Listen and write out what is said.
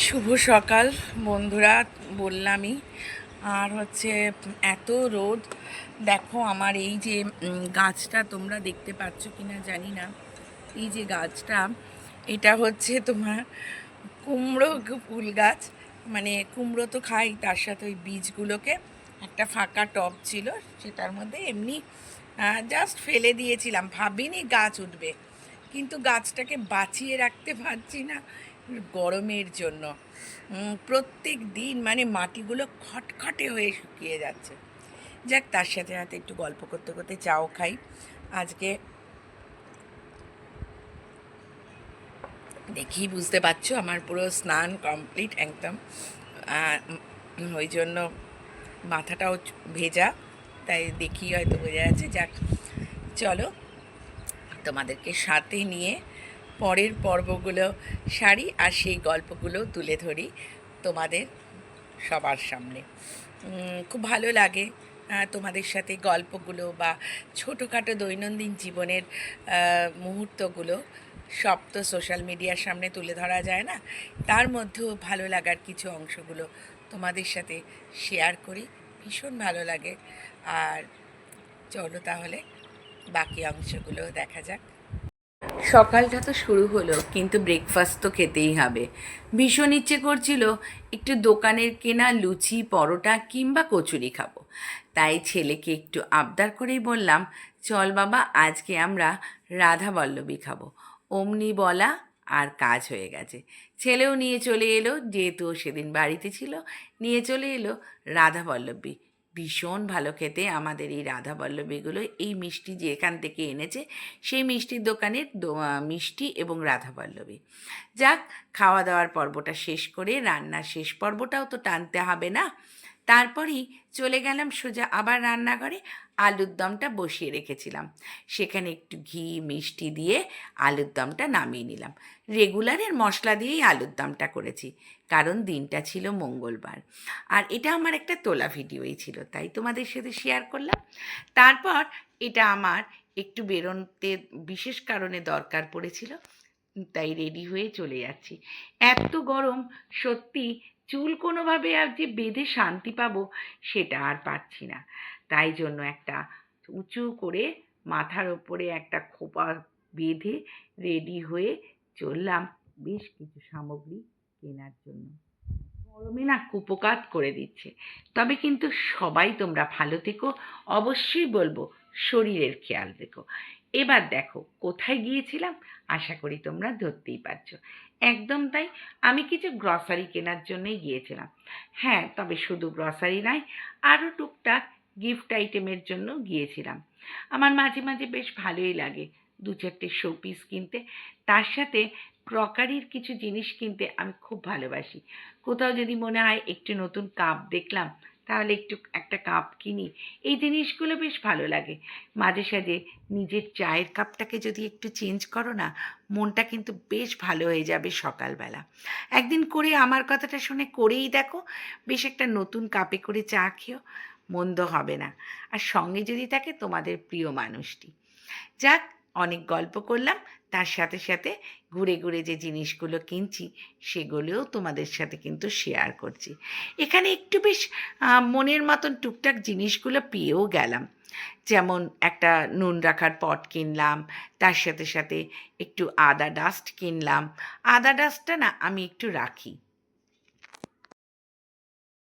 শুভ সকাল বন্ধুরা, বললামই। আর এত রোদ। দেখো আমার এই যে গাছটা তোমরা দেখতে পাচ্ছ কিনা জানি না। এই যে গাছটা, এটা তোমার কুমড়ো ফুল গাছ। মানে কুমড়ো তো খাই, তার সাথে ওই বীজগুলোকে একটা ফাঁকা টব ছিল, সেটার মধ্যে এমনি জাস্ট ফেলে দিয়েছিলাম, ভাবিনি গাছ উঠবে। কিন্তু গাছটাকে বাঁচিয়ে রাখতে পারছি না গরমের জন্য। প্রত্যেক দিন মানে মাটিগুলো খটখটে হয়ে শুকিয়ে যাচ্ছে। যাক, তার সাথে সাথে একটু গল্প করতে করতে চাও খাই। আজকে দেখি, বুঝতে পারছো আমার পুরো স্নান কমপ্লিট একদম। ওই জন্য মাথাটাও ভেজা, তাই দেখি হয়তো বোঝা যাচ্ছে। যাক, চলো তোমাদেরকে সাথে নিয়ে পরের পর্বগুলো সারি আর সেই গল্পগুলো তুলে ধরি তোমাদের সবার সামনে। খুব ভালো লাগে তোমাদের সাথে গল্পগুলো বা ছোটোখাটো দৈনন্দিন জীবনের মুহূর্তগুলো। সব তো সোশ্যাল মিডিয়ার সামনে তুলে ধরা যায় না, তার মধ্যেও ভালো লাগার কিছু অংশগুলো তোমাদের সাথে শেয়ার করি, ভীষণ ভালো লাগে। আর চলো তাহলে বাকি অংশগুলো দেখা যাক। সকালটা তো শুরু হলো, কিন্তু ব্রেকফাস্ট তো খেতেই হবে। ভীষণ ইচ্ছে করছিল একটু দোকানের কেনা লুচি, পরোটা কিংবা কচুরি খাবো। তাই ছেলেকে একটু আবদার করেই বললাম, চল বাবা, আজকে আমরা রাধাবল্লভী খাবো। অমনি বলা আর কাজ হয়ে গেছে। ছেলেও নিয়ে চলে এলো, যেহেতু ও সেদিন বাড়িতে ছিল, নিয়ে চলে এলো রাধাবল্লভী। ভীষণ ভালো খেতে আমাদের এই রাধাবল্লভীগুলো। এই মিষ্টি যে এখান থেকে এনেছে, সেই মিষ্টির দোকানের মিষ্টি এবং রাধাবল্লভী। যাক, খাওয়া দাওয়ার পর্বটা শেষ করে রান্নার শেষ পর্বটাও তো টানতে হবে না। তারপরেই চলে গেলাম সোজা আবার রান্নাঘরে। আলুর দমটা বসিয়ে রেখেছিলাম, সেখানে একটু ঘি মিষ্টি দিয়ে আলুর দমটা নামিয়ে নিলাম। রেগুলারের মশলা দিয়েই আলুর দমটা করেছি, কারণ দিনটা ছিল মঙ্গলবার। আর এটা আমার একটা তোলা ভিডিওই ছিল, তাই তোমাদের সাথে শেয়ার করলাম। তারপর এটা আমার একটু বেরোতে বিশেষ কারণে দরকার পড়েছিল, তাই রেডি হয়ে চলে যাচ্ছি। এত গরম, সত্যি চুল কোনোভাবে আর যে বেঁধে শান্তি পাবো সেটা আর পাচ্ছি না। তাই জন্য একটা উঁচু করে মাথার ওপরে একটা খোপা বেঁধে রেডি হয়ে চললাম বেশ কিছু সামগ্রী কেনার জন্য। গরমে না কুপোকাত করে দিচ্ছে। তবে কিন্তু সবাই তোমরা ভালো থেকো, অবশ্যই বলবো শরীরের খেয়াল রেখো। এবার দেখো কোথায় গিয়েছিলাম, আশা করি তোমরা ধরতেই পারছো। একদম তাই, আমি কিছু গ্রসারি কেনার জন্যই গিয়েছিলাম। হ্যাঁ, তবে শুধু গ্রসারি নয়, আরও টুকটাক গিফট আইটেমের জন্য গিয়েছিলাম। আমার মাঝে মাঝে বেশ ভালোই লাগে দু চারটে শোপিস কিনতে। তার সাথে ক্রকারির কিছু জিনিস কিনতে আমি খুব ভালোবাসি। কোথাও যদি মনে হয় একটু নতুন কাপ দেখলাম, তাহলে একটু একটা কাপ কিনি। এই জিনিসগুলো বেশ ভালো লাগে। মাঝে সাঝে নিজের চায়ের কাপটাকে যদি একটু চেঞ্জ করো না, মনটা কিন্তু বেশ ভালো হয়ে যাবে সকালবেলা। একদিন করে আমার কথাটা শুনে করেই দেখো, বেশ একটা নতুন কাপে করে চা খেও, মন্দ হবে না। আর সঙ্গে যদি থাকে তোমাদের প্রিয় মানুষটি। যাক, অনেক গল্প করলাম, তার সাথে সাথে ঘুরে ঘুরে যে জিনিসগুলো কিনছি সেগুলোও তোমাদের সাথে কিন্তু শেয়ার করছি। এখানে একটু বেশ মনের মতন টুকটাক জিনিসগুলো পেয়েও গেলাম। যেমন একটা নুন রাখার পট কিনলাম, তার সাথে সাথে একটু আদা ডাস্ট কিনলাম। আদা ডাস্টটা না আমি একটু রাখি,